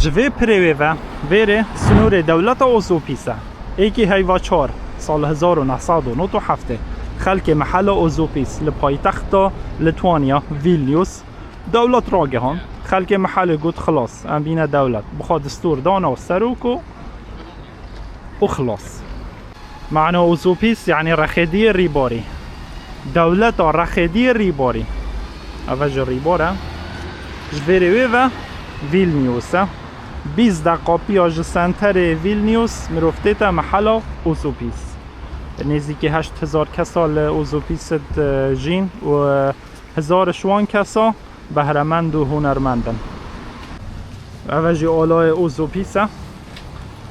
جوی پریوه ویره سنور دولت اوزوپیسه ایکی هیوا 4 سال 1997 خلق محل اوزوپیس لپایتخت لیتوانیا ویلنیوس دولت راگهان خلق محل گود خلاص ام بین دولت بخواد دستور دانا و سروکو و خلاص. معنى اوزوپیس یعنی رخیدی ریباری، دولت رخیدی ریباری. اوج ریباره جویره و ویلنیوسه 20 دقیقه پیاج سنتر ویلنیوس مرفته تا محل اوزوپیس. نزدیک 8000 کسا اوزوپیس جین و 1000 شوان کسا بهرهمند و هنرمندن. اوجی آلای اوزوپیسه،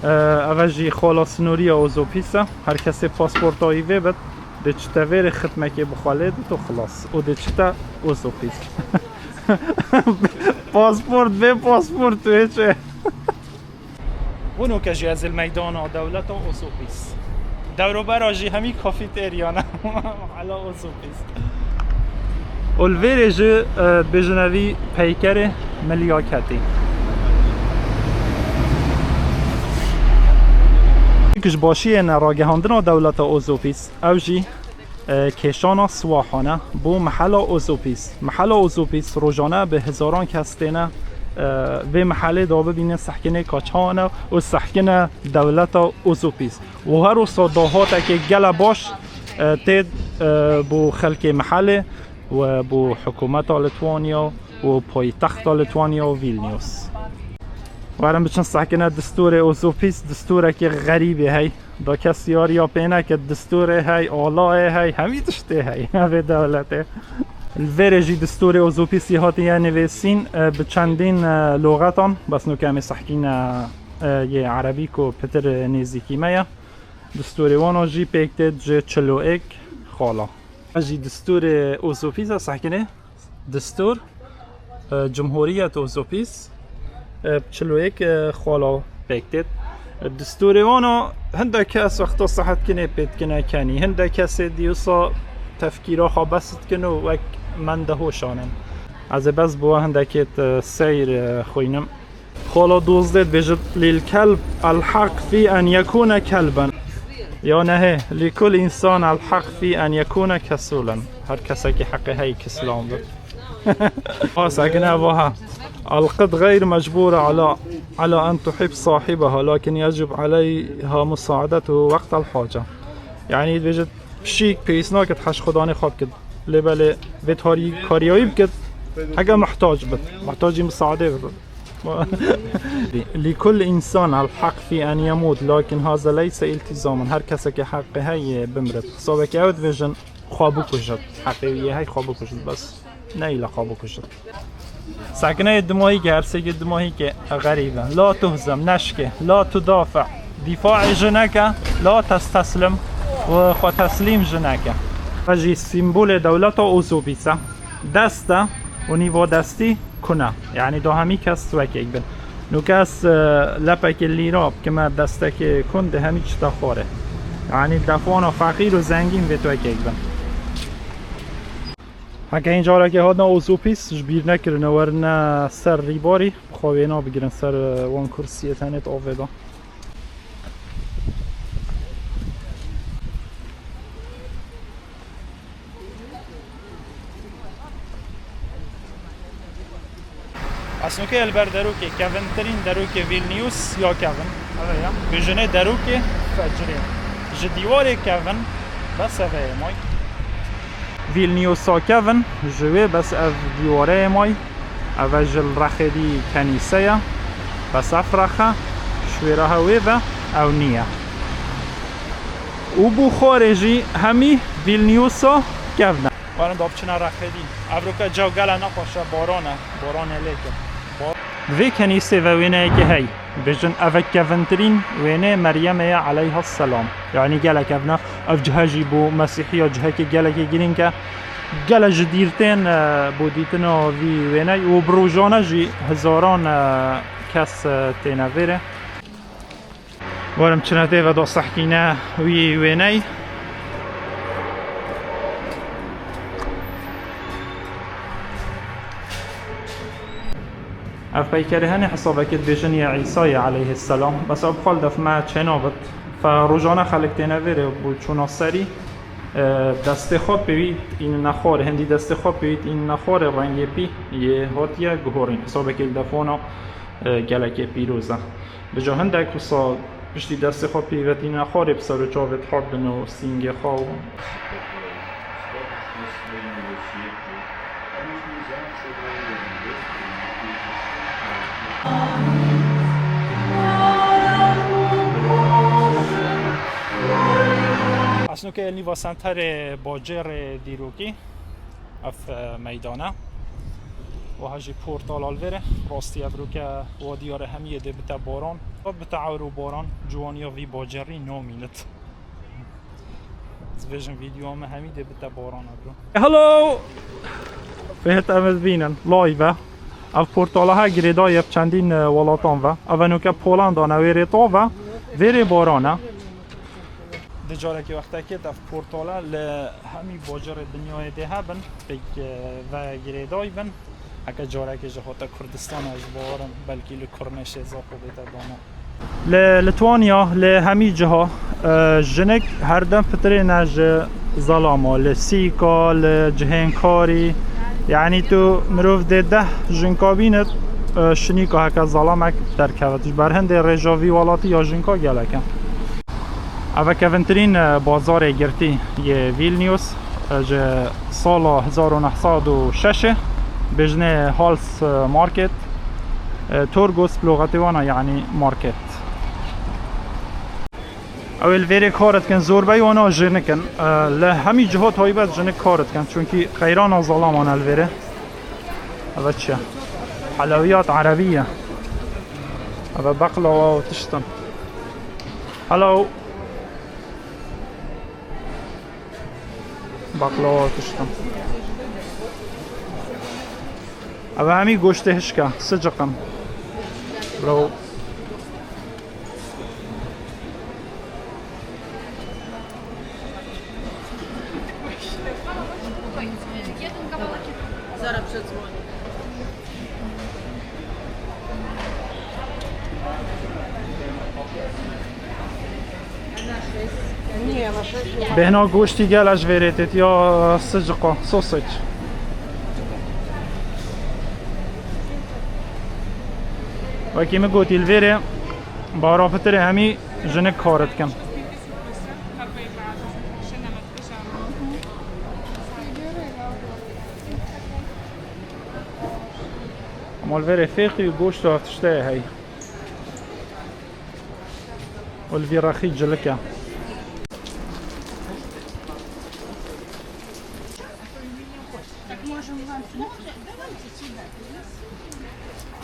اوجی خلاص نوری اوزوپیسه. هر کسی پاسپورت هایی بد دچتا ویر ختمه که بخواله تو خلاص او دچتا اوزوپیس. پاسپورت به پاسپورت توی چه؟ اونو که از المیدان دولت اوزوپیس دورو براجی همی کافیتریانه حالا اوزوپیس. الویرج بجنوی پیکر ملیاکتی کش باشی نراگهاندن دولت اوزوپیس اوجی کشان سواحانه بو محل اوزوپیس. محل اوزوپیس روزانه به هزاران کس تینه و محله دا ببینه سحکنه کاچانه و سحکنه دولت اوزوپیس و هر و صداهات که گل باش تید بو خلق محله و بو حکومت لیتوانیا و پایتخت لیتوانیا و ویلنیوس. وارم بچن سحکنه دستور اوزوپیس دستوره که غریبه هی دا کسی یا پینه که دستوره هی آلاه هی همی تشته هی همی دولته. الویرجی دستور اوزوپیسی هاتی نویسین به چندین لغتان بس نو که همی سحکین یه عربی که پتر نزدیکی میا. دستور وانا جی پیکتد جه 41 خالا. جی دستور اوزوپیس سحکنه دستور جمهوریت اوزوپیس 41 خالا پیکتد. دستور وانا هنده کس وقتا صحت کنه پید کنه کنی هنده کس دیوسا تفکیرها خابست کنه و من ده هوشانم از بس بوا هنده کت سیر خوینم. خالا 12 بجد للكلب الحق في ان يكون كلبا یا نه لكل انسان الحق في ان يكون كسولا. هر کسی که حقی هی کسلام بود. ساکنه واها القط غير مجبورة على أن تحب صاحبها لكن يجب عليها مساعدته وقت الحاجة. يعني بيجد شيك بيسنا كت حش خداني خواب كد لبالي بيتهاري كاريوي بكد حاجة محتاج مساعدة بد. لكل إنسان الحق في أن يموت لكن هذا ليس التزاما. هر کسی که حق هي بمرد حسابه که اود ویژن خوابو کشد حقیقیه هی خوابو کشد بس نه ایلا خوابو کشد. سکنه دماغی که هرسه دماغی که غریبه لا تهزم نشکه لا تدافع دفاع جنکه لا تستسلم و خود تسلیم جنکه. وجی سیمبول دولت اوزوپیسه دسته و نیوا دستی کنه یعنی دو همی کس وکی بن نو کس لپک لیراب که ما دسته که کنده همی چتا خوره یعنی دفعان فقیر و زنگین به تو وکی بن. هکه اینجا را که هادنا اوزوپیس جبیر نکرنه ورنه سر ریباری بخواهینا بگیرن سر وان کرسیه تنت آویدا. اصلا که البر دروکه کونترین دروکه ویلنیوس یا کون بجنه دروکه فجره جدیوار کون بس اوه مای ویلنیوسا کون جوه بس اف دیواره مای اوجل رخدی کنیسه بس اف رخه شویره هوه و او نیه او بو خارجی همی ویلنیوسا کونه وارن داب چنه رخدی ابروکا جو گله نخواشه بارانه لیکن وی کنیسه و وینه که هی بجن اوک کونترین وینه مریم علیها السلام یعنی گله کونه اف جهه جی بو مسیحی یا جهه که گله که گیرین که گله جدیرتین بو دیتنا وی وینه و بروجانه جی هزاران کس تینه ویره وارم چنه تی و دا صحکینه وی وینه اف پیکره هنی حسابه که بیشنی عیسی علیه السلام بس اب خال دف ما چنابت فروجانه خلق تنویره بود چون سری دست خواب ببید این نخور هندی دست خواب ببید این نخور رنگ پی یه هاتیه گهورین حسابه که دفونا گلک پیروزه بجا هندک وصا بشتی دست خواب ببید این نخور بسر و جاوت حردن و سینگ خواب اصلا که النی واسنتر باجر دیروکی اف میدانه و هجی پورتال الوره راستی ابرو که وادیار همیه ده بتا باران و بتا عورو باران جوانیا وی باجری نومینت زویجن ویدیو همه همی ده بتا باران ابرو هلو فهت امد بینن لایوه اف پورتالا ها گریدای اف چندین ولاتان و اونو که پولاندا نویره تو و ویره بارانه دجاره که وقتا که دف پورتالا لهمی باجر دنیای ده هبن پیک و گریدای بن اگه جاره که جهات کردستان از بارن بلکی لکرنش اضافه بیتا بانا لتوانیا لهمی جها جنک هر دم فتره نج ظلاما لسیکا لجهنکاری یعنی تو مروف ده جنکا بینت شنیکا هکا ظلامک در کوتش برهند رجاوی والاتی یا جنکا گلکن اوه کونترین بازار گرتی یه ویلنیوس جه سال 1906 بجنه هالس مارکت تورگوس بلغتوانا یعنی مارکت اول ویره کارت کن زور بی وانا جنه کن لهمی جهات هایی باید جنه کارت کن چونکی خیران ظلامان الویره اوه چه حلویات عربیه اوه بقلا و تشتن هلو بقلاوه تشتم اوه همی گوشت هشکه سجقم برو بهنا گوشتی گلش ویریتت یا سجقه سوسج وکی مگوتی الویره بارا فتره همی جنک کارت کن اما الویره فیقی گوشت و افتشته هی والویره خی جلکه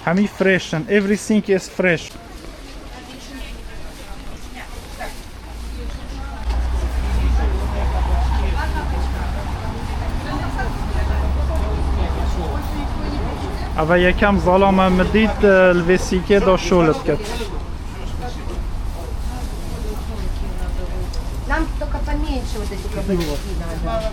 همی فريشن everything is fresh اوه یکم ظلام مدید الوسیکه دا شولت کد Нам только поменьше вот эти кабачки надо.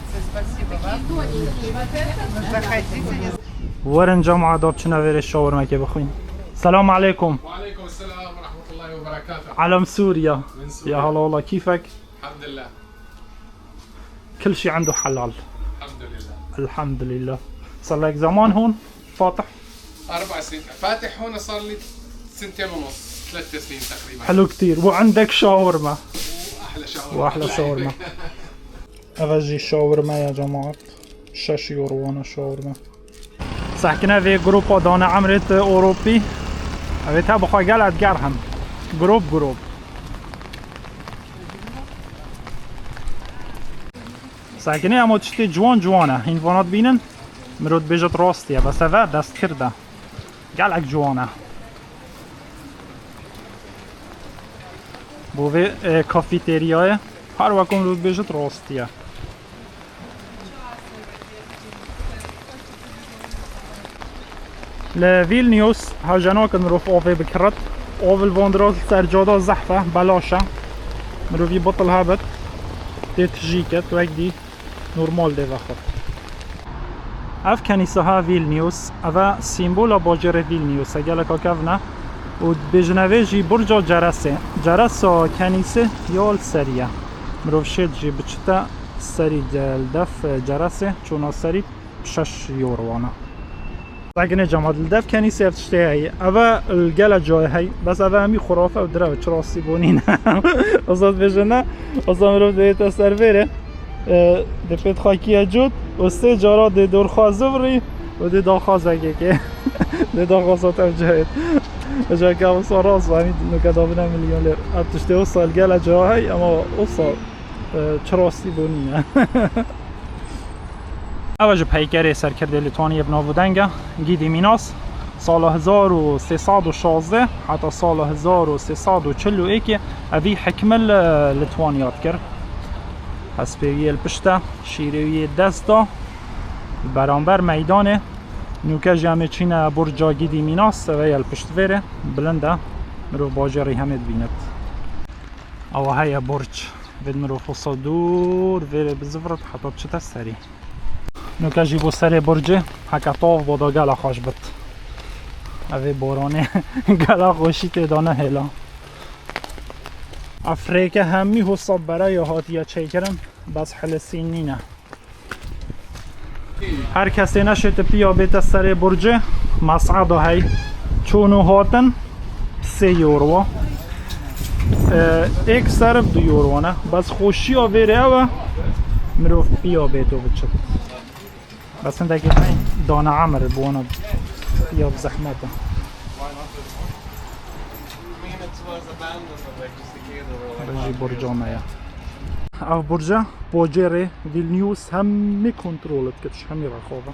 Заходите. ورن جمعه داب چنا ویره شاورما که بخوین سلام علیکم وعليكم السلام ورحمة الله وبركاته. علم سوريا من سوريا. يا هلا والله كيفك الحمد لله. كل شيء عنده حلال الحمد لله. الحمد لله صار لك زمان هون فاتح 4 سنين فاتح هون صار لي 2 ونص 3 سنين تقريبا. حلو كتير وعندك شاورما واحلى شاورما. واحلى شاورما افجي شاورما يا جماعه 6 يورو وانا شاورما ساكنه في جروب دانا عمرت اوروبي اويتها بخوا قالت قرهم جروب ساكنه اما تشتي جوانه هين فانات بينن مرود بيجت راستيه بس هذا دست كرده قالك جوانه بوه کافیتریای هر وقت رود بيجت راستيه لفيلنيوس هاجناك نروح اوفي بكرت اوف الفوندروز سرجادا زحفه بلاشه مروفي بطل هابت تيت جيكت وهيك دي نورمال دي بخور اف کنیسه ها ویلنیوس اوا سیمبولا باجر ویلنیوس اگه کاکونا و بجنوه جی برجا جرسه جرسا کنیسه یال سریه مروف شد جی بچتا سری دف جرسه چون سری 6 یوروانه لكن جماعة الدف كنيسة تشتهي هي أبا الجلا جاي هي بس أبا همي خرافة ودرا بتشراسي بونين أصلا بيجنا أصلا مرو ديت السيرفيره دفت خاكية جود وستي جارا دي دور خازوري ودي داخاز هيك دي داخازات أوجهت جا كاب صراص وهمي نكدابنا مليون لير أتشتهي وصل الجلا جاي هي أما وصل تشراسي بونين اوج پیکر سرکرده لیتوانی بناودنگه گیدی میناس سال 1316 حتی سال 1341 اوی حکمل لیتوانیات کرد هسپیوی الپشته شیروی دستا برانبر میدان نوکه جمع چین برجا گیدی میناس اوی الپشت ویره بلنده مرو باجری همه بیند او های برج وید مرو فصا دور ویره بزفرد حتی چه سری نوکه جیبو سر برجه حکا طاف بادا گلا خوش بد اوه بارانه گلا خوشی تیدانه هلا افریقه همی حساب برای هاتیه چه کرن بس حلسین نینه هر کسی نشد پیا بیت سر برجه مصعده هی چونو هاتن 3 یورو ایک سرف 2 یورو نه بس خوشی آویره و مروف پیا بیتو بچد بس عندك دانا عمر بوانا يا بزحمته بجي برجا مايا اف برجا بوجيري فيلنيوس هم كنترولت كتش هم رخوبه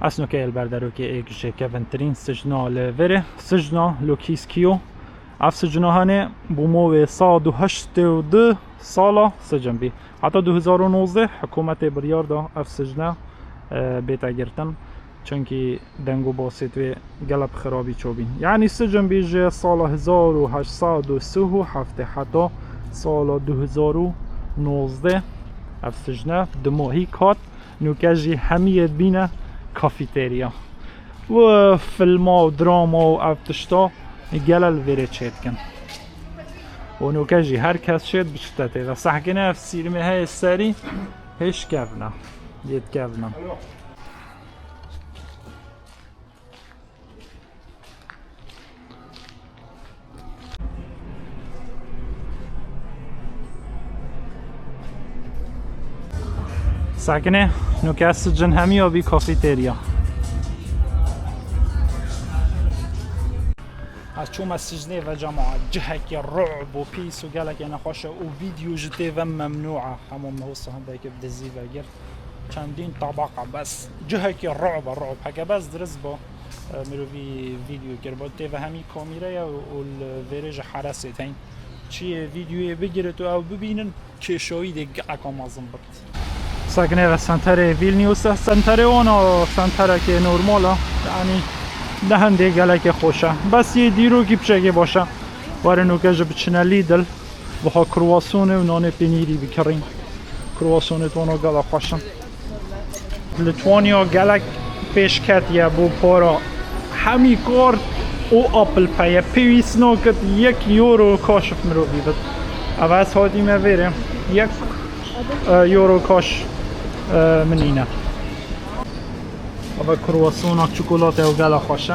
اسنو که البردارو که ایکش کونترین سجنا لوره سجنا لوکیسکیو اف سجنا هنه بومو 182 سالا سجن بی حتی 2019 حکومت بریار دا اف سجنا بیتا گرتن چونکی دنگو باسیت و گلب خرابی چوبین یعنی سجن بیجه سال 1837 حتی سال 2019 اف سجنا دماهی کات نوکجی همیت بینه كافيتيريا وفيلم ودراما وأفتشتا جلال فيري تشيتكن ونوكاجي هركز شيت بشتاتي فصحكنا في السينما هاي الساري هيش كافنا يد كافنا ساكنه نوكاس جنهمي وبي كافيتيريا هشوم السجنة و جماعة جهك الرعب وبيس وقالك أنا خوشة وفيديو جتي ممنوعة همون مهوصة هنداك بدزي وغير چندين طبقة بس جهك الرعب هكا بس درزبا مروفي فيديو كربا تي همي كاميرا والفيريج حراسة هين چي فيديو بگیرتو او ببینن كشوي دي قاقا مازم بد ساكنه و سنتر ویلنیوس سنتر اونا سنتره که نورماله یعنی دهنده گلک خوشه بس یه دیرو کی بچه باشه واره نوکه بچنه لیدل و ها کرواسونه و نان پنیری بکرین کرواسونه تونو گلا خوشه لیتوانیا گلک پیش کتیه بو پارا همی کار او اپل پایه پیویس نوکت 1 یورو کاشف مرو بیبت عوض هادی مویره 1 یورو کاش منینه و کرواسونک چوکولاته و گلا خوشه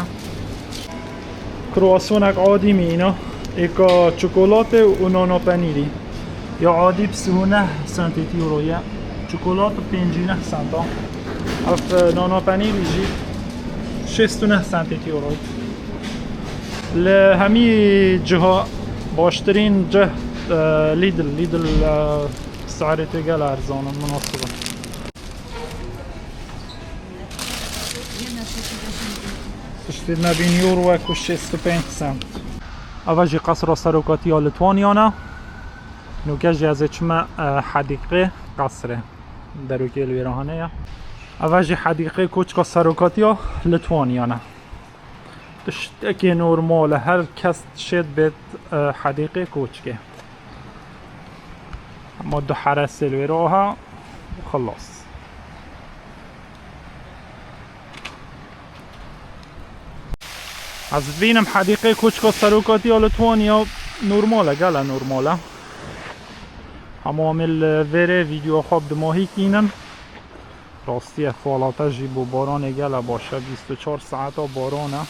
کرواسونک عادی مینه ایکا چوکولاته و نانا پنیری یا عادی بسونه سنتی یورویه چوکولات 59 سنتا اف نانا پنیری جی 69 سنتی یوروی لهمی جها باشترین جه لیدل سعرته گلا ارزانه مناسبه تشتري بين يورو و 65 سنت اواجي قصر سروكاتيا لتوانيانا نوكاجي از چما حديقه قصره دروكي الويراهانيا اواجي حديقه كوچكا سروكاتيا لتوانيانا تشتكي نورمال هر کس شد بيت حديقة كوچكه اما دو حرس الوراها وخلص. از بینم حدیقه کوچکا سروکاتی آلتوانیا نورماله گله نورماله همامل وره ویدیو خواب دماهی کینن راستی فالاته جیب و باران گله باشه 24 ساعت بارانه